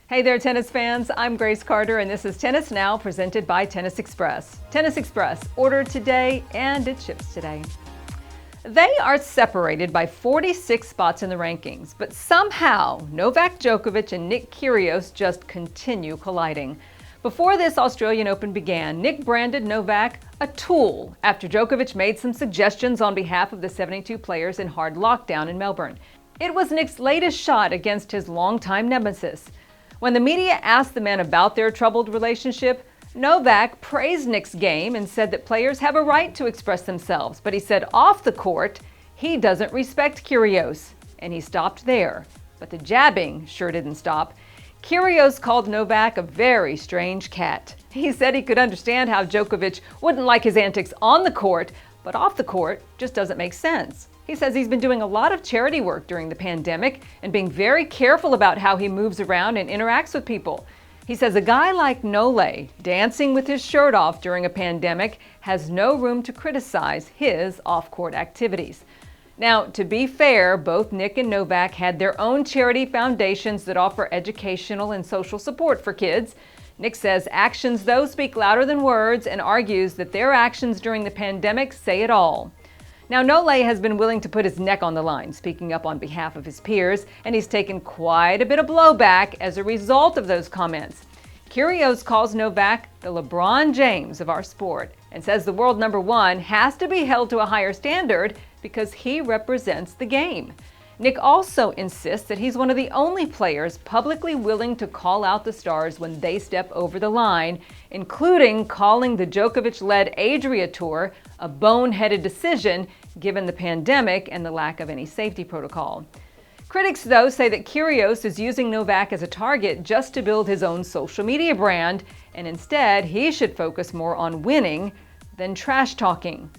Hey there, tennis fans. I'm Grace Carter, and this is Tennis Now, presented by Tennis Express. Tennis Express, ordered today, and it ships today. They are separated by 46 spots in the rankings, but somehow Novak Djokovic and Nick Kyrgios just continue colliding. Before this Australian Open began, Nick branded Novak a tool after Djokovic made some suggestions on behalf of the 72 players in hard lockdown in Melbourne. It was Nick's latest shot against his longtime nemesis. When the media asked the men about their troubled relationship, Novak praised Nick's game and said that players have a right to express themselves, but he said off the court, he doesn't respect Kyrgios, and he stopped there. But the jabbing sure didn't stop. Kyrgios called Novak a very strange cat. He said he could understand how Djokovic wouldn't like his antics on the court, but off the court just doesn't make sense. He says he's been doing a lot of charity work during the pandemic and being very careful about how he moves around and interacts with people. He says a guy like Nole dancing with his shirt off during a pandemic has no room to criticize his off-court activities. Now, to be fair, both Nick and Novak had their own charity foundations that offer educational and social support for kids. Nick says actions, though, speak louder than words and argues that their actions during the pandemic say it all. Now, Nole has been willing to put his neck on the line, speaking up on behalf of his peers, and he's taken quite a bit of blowback as a result of those comments. Kyrgios calls Novak the LeBron James of our sport and says the world number one has to be held to a higher standard because he represents the game. Nick also insists that he's one of the only players publicly willing to call out the stars when they step over the line, including calling the Djokovic-led Adria Tour a boneheaded decision given the pandemic and the lack of any safety protocol. Critics, though, say that Kyrgios is using Novak as a target just to build his own social media brand, and instead he should focus more on winning than trash talking.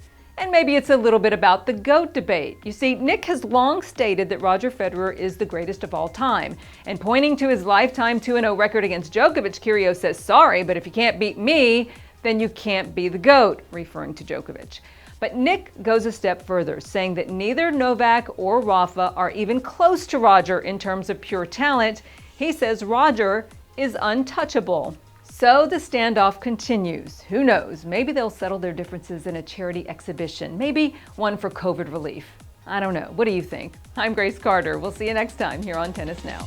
And maybe it's a little bit about the GOAT debate. You see, Nick has long stated that Roger Federer is the greatest of all time. And pointing to his lifetime 2-0 record against Djokovic, Kyrgios says, sorry, but if you can't beat me, then you can't be the GOAT, referring to Djokovic. But Nick goes a step further, saying that neither Novak or Rafa are even close to Roger in terms of pure talent. He says Roger is untouchable. So the standoff continues. Who knows? Maybe they'll settle their differences in a charity exhibition. Maybe one for COVID relief. I don't know. What do you think? I'm Grace Carter. We'll see you next time here on Tennis Now.